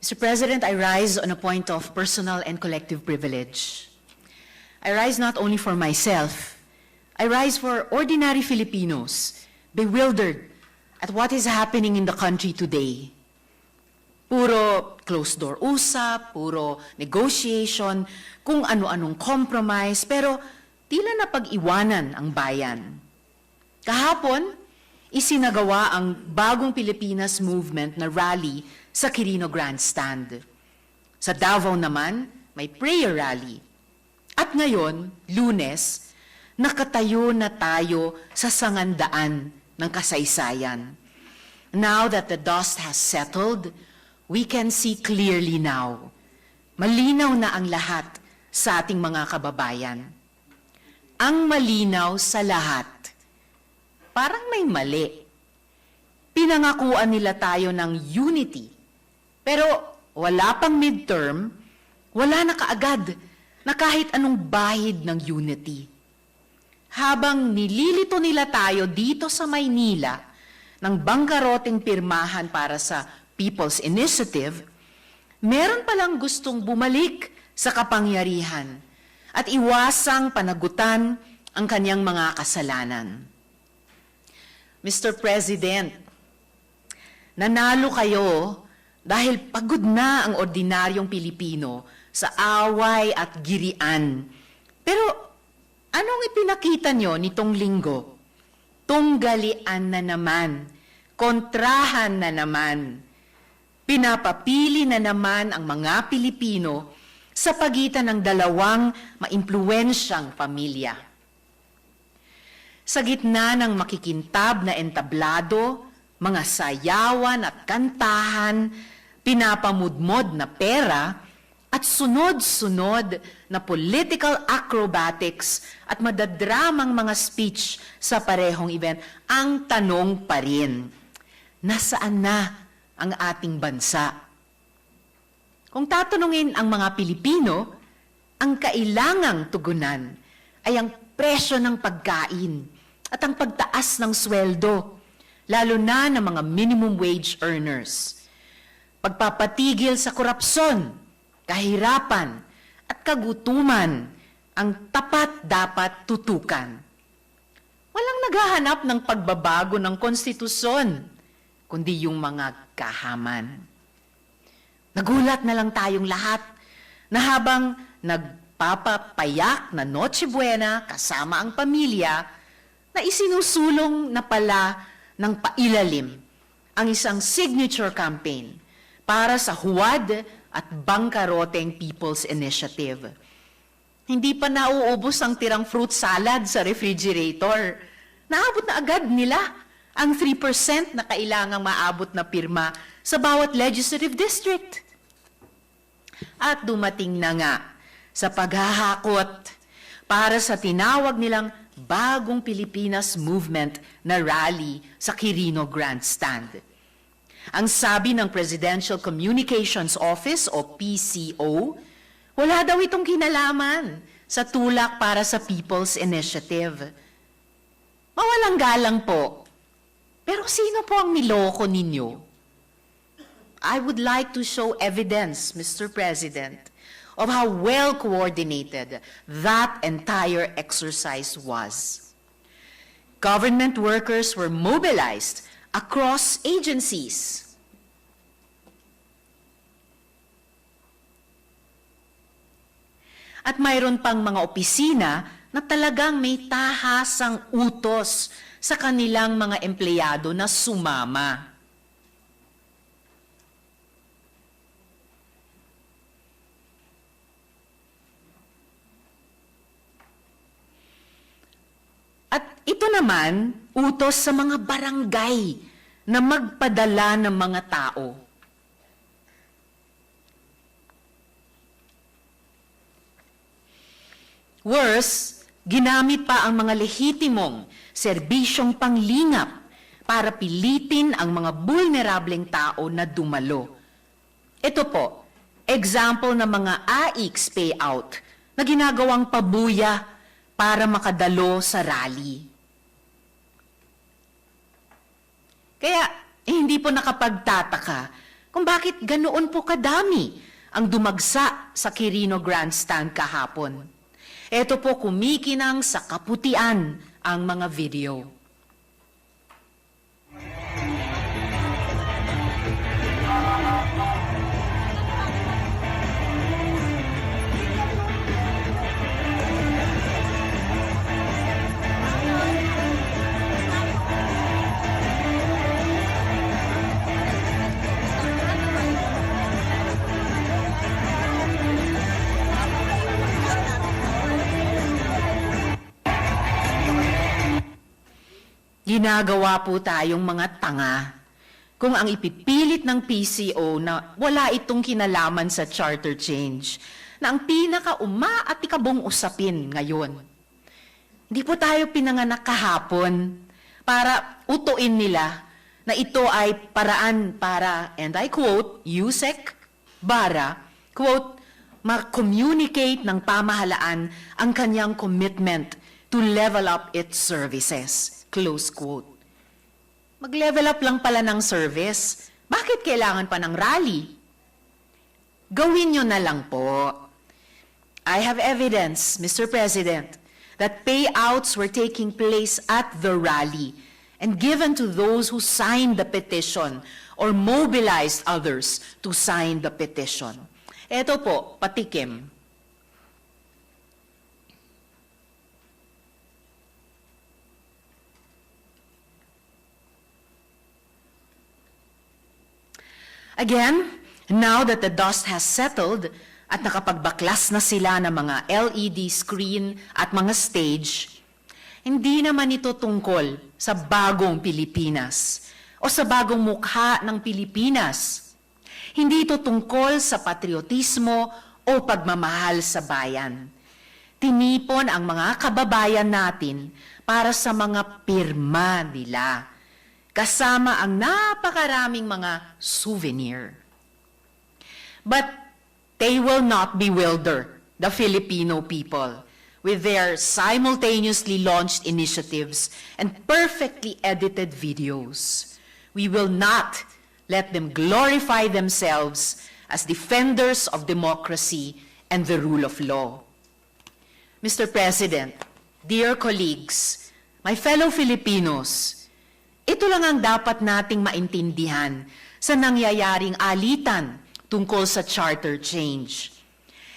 Mr. President, I rise on a point of personal and collective privilege. I rise not only for myself, I rise for ordinary Filipinos bewildered at what is happening in the country today. Puro closed-door usap, puro negotiation, kung ano-anong compromise, pero tila napag-iwanan ang bayan. Kahapon, isinagawa ang Bagong Pilipinas Movement na rally sa Quirino Grandstand. Sa Davao naman, may prayer rally. At ngayon, Lunes, nakatayo na tayo sa sangandaan ng kasaysayan. Now that the dust has settled, we can see clearly now. Malinaw na ang lahat sa ating mga kababayan. Ang malinaw sa lahat, parang may mali. Pinangakuan nila tayo ng unity. Pero wala pang midterm, wala na kaagad na kahit anong bahid ng unity. Habang nililito nila tayo dito sa Maynila ng bangkaroteng pirmahan para sa People's Initiative, meron palang gustong bumalik sa kapangyarihan at iwasang panagutan ang kanyang mga kasalanan. Mr. President, nanalo kayo dahil pagod na ang ordinaryong Pilipino sa away at girian. Pero anong ipinakita nyo nitong linggo? Tunggalian na naman, kontrahan na naman. Pinapapili na naman ang mga Pilipino sa pagitan ng dalawang maimpluwensyang pamilya. Sa gitna ng makikintab na entablado, mga sayawan at kantahan, pinapamudmod na pera, at sunod-sunod na political acrobatics at madadramang mga speech sa parehong event, ang tanong pa rin, nasaan na ang ating bansa? Kung tatanungin ang mga Pilipino, ang kailangang tugunan ay ang presyo ng pagkain at ang pagtaas ng sweldo, lalo na ng mga minimum wage earners. Pagpapatigil sa korupsyon, kahirapan at kagutuman ang tapat dapat tutukan. Walang naghahanap ng pagbabago ng konstitusyon, kundi yung mga kahaman. Nagulat na lang tayong lahat na habang nagpapapayak na Noche Buena kasama ang pamilya, na isinusulong na pala ng pailalim ang isang signature campaign para sa huwad at bangkaroteng People's Initiative. Hindi pa nauubos ang tirang fruit salad sa refrigerator. Naabot na agad nila ang 3% na kailangang maabot na pirma sa bawat legislative district. At dumating na nga sa paghahakot para sa tinawag nilang Bagong Pilipinas Movement na rally sa Quirino Grandstand. Ang sabi ng Presidential Communications Office o PCO, wala daw itong kinalaman sa tulak para sa People's Initiative. Mawalang galang po. Pero sino po ang niloko ninyo? I would like to show evidence, Mr. President, of how well coordinated that entire exercise was. Government workers were mobilized across agencies. At mayroon pang mga opisina na talagang may tahasang utos sa kanilang mga empleyado na sumama. At ito naman, utos sa mga barangay na magpadala ng mga tao. Worse, ginamit pa ang mga lehitimong serbisyong panglingap para pilitin ang mga vulnerableng tao na dumalo. Ito po, example ng mga AIX payout na ginagawang pabuya para makadalo sa rally. Kaya hindi po nakapagtataka kung bakit ganoon po kadami ang dumagsa sa Quirino Grandstand kahapon. Ito po kumikinang sa kaputian ang mga video. Ginagawa po tayong mga tanga kung ang ipipilit ng PCO na wala itong kinalaman sa charter change na ang pinaka-umaatikabong usapin ngayon. Hindi po tayo pinanganak kahapon para utuin nila na ito ay paraan para, and I quote, Yusek Bara, quote, ma-communicate ng pamahalaan ang kanyang commitment to level up its services. Close quote. Mag-level up lang pala ng service. Bakit kailangan pa ng rally? Gawin nyo na lang po. I have evidence, Mr. President, that payouts were taking place at the rally and given to those who signed the petition or mobilized others to sign the petition. Ito po, patikim. Again, now that the dust has settled at nakapagbaklas na sila ng mga LED screen at mga stage, hindi naman ito tungkol sa bagong Pilipinas o sa bagong mukha ng Pilipinas. Hindi ito tungkol sa patriotismo o pagmamahal sa bayan. Tinipon ang mga kababayan natin para sa mga pirma nila, kasama ang napakaraming mga souvenir. But they will not bewilder the Filipino people with their simultaneously launched initiatives and perfectly edited videos. We will not let them glorify themselves as defenders of democracy and the rule of law. Mr. President, dear colleagues, my fellow Filipinos, ito lang ang dapat nating maintindihan sa nangyayaring alitan tungkol sa charter change.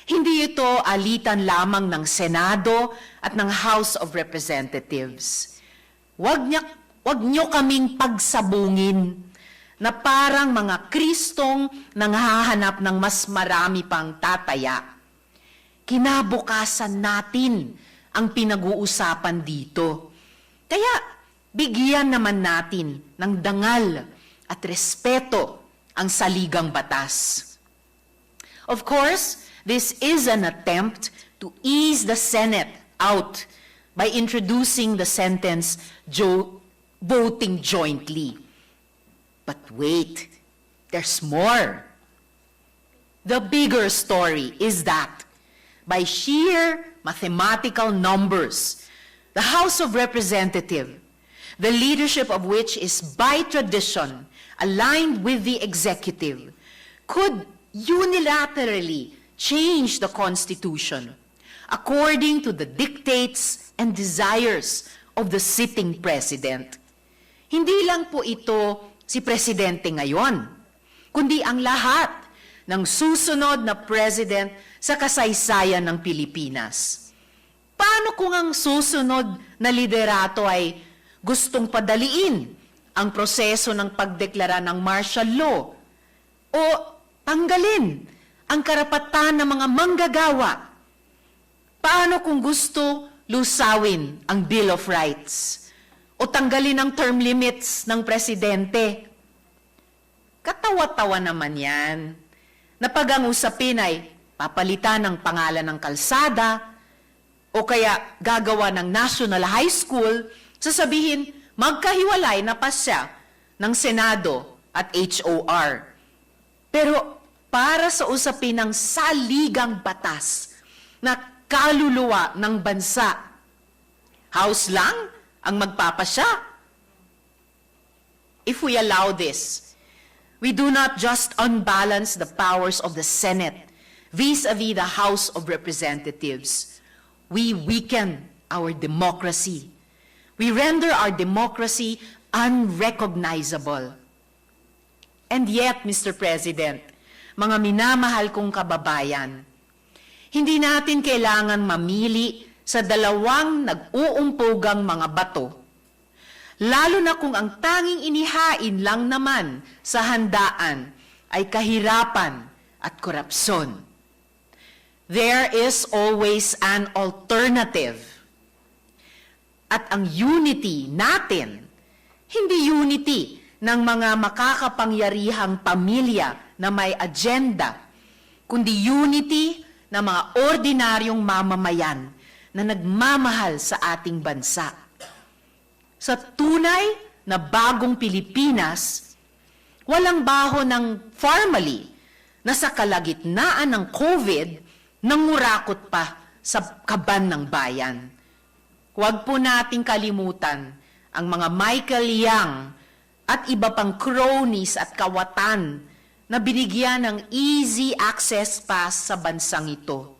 Hindi ito alitan lamang ng Senado at ng House of Representatives. Wag niyo kaming pagsabungin na parang mga Kristong nanghahanap ng mas marami pang tataya. Kinabukasan natin ang pinag-uusapan dito. Kaya, bigyan naman natin ng dangal at respeto ang saligang batas. Of course, this is an attempt to ease the Senate out by introducing the sentence voting jointly. But wait, there's more. The bigger story is that by sheer mathematical numbers, the House of Representatives, the leadership of which is by tradition aligned with the executive, could unilaterally change the Constitution according to the dictates and desires of the sitting President. Hindi lang po ito si Presidente ngayon, kundi ang lahat ng susunod na President sa kasaysayan ng Pilipinas. Paano kung ang susunod na liderato ay gustong padaliin ang proseso ng pagdeklara ng martial law o tanggalin ang karapatan ng mga manggagawa? Paano kung gusto lusawin ang Bill of Rights o tanggalin ang term limits ng presidente? Katawa-tawa naman yan na pag ang usapin ay papalitan ng pangalan ng kalsada o kaya gagawa ng National High School, sasabihin, magkahiwalay na pasya ng Senado at HOR. Pero para sa usapin ng saligang batas na kaluluwa ng bansa, House lang ang magpapasya. If we allow this, We do not just unbalance the powers of the Senate vis-a-vis the House of Representatives. We weaken our democracy. We render our democracy unrecognizable. And yet, Mr. President, mga minamahal kong kababayan, hindi natin kailangan mamili sa dalawang nag-uumpugang mga bato, lalo na kung ang tanging inihain lang naman sa handaan ay kahirapan at korupsyon. There is always an alternative. At ang unity natin, hindi unity ng mga makakapangyarihang pamilya na may agenda, kundi unity ng mga ordinaryong mamamayan na nagmamahal sa ating bansa. Sa tunay na bagong Pilipinas, walang baho ng formally na sa kalagitnaan ng COVID, nangurakot pa sa kaban ng bayan. Huwag po nating kalimutan ang mga Michael Yang at iba pang cronies at kawatan na binigyan ng easy access pass sa bansang ito.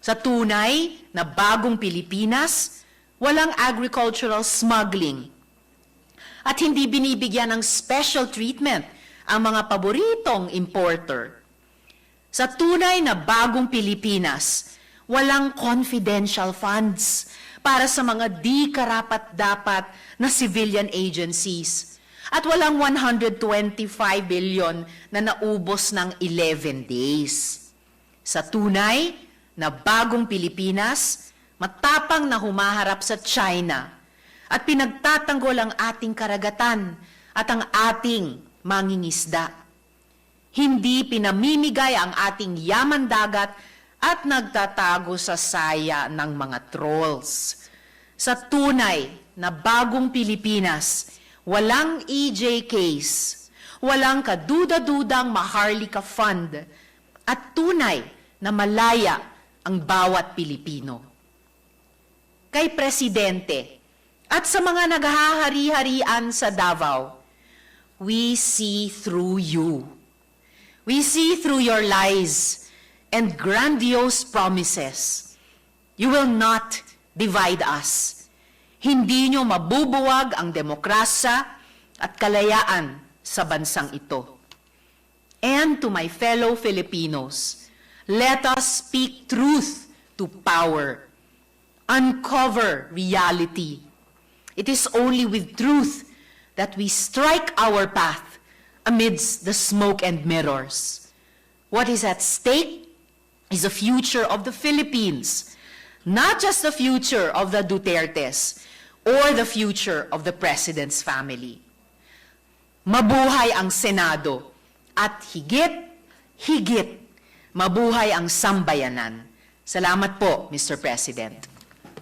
Sa tunay na bagong Pilipinas, walang agricultural smuggling at hindi binibigyan ng special treatment ang mga paboritong importer. Sa tunay na bagong Pilipinas, walang confidential funds para sa mga di karapat-dapat na civilian agencies at walang 125 billion na naubos ng 11 days. Sa tunay na bagong Pilipinas, matapang na humaharap sa China at pinagtatanggol ang ating karagatan at ang ating mangingisda. Hindi pinamimigay ang ating yaman dagat at nagtatago sa saya ng mga trolls. Sa tunay na bagong Pilipinas, walang EJ case, walang kaduda-dudang Maharlika Fund, at tunay na malaya ang bawat Pilipino. Kay Presidente at sa mga naghahari-harian sa Davao, we see through you. We see through your lies and grandiose promises. You will not divide us. Hindi nyo mabubuwag ang demokrasya at kalayaan sa bansang ito. And to my fellow Filipinos, let us speak truth to power. Uncover reality. It is only with truth that we strike our path amidst the smoke and mirrors. What is at stake is the future of the Philippines, not just the future of the Dutertes or the future of the President's family. Mabuhay ang Senado at higit, mabuhay ang sambayanan. Salamat po, Mr. President.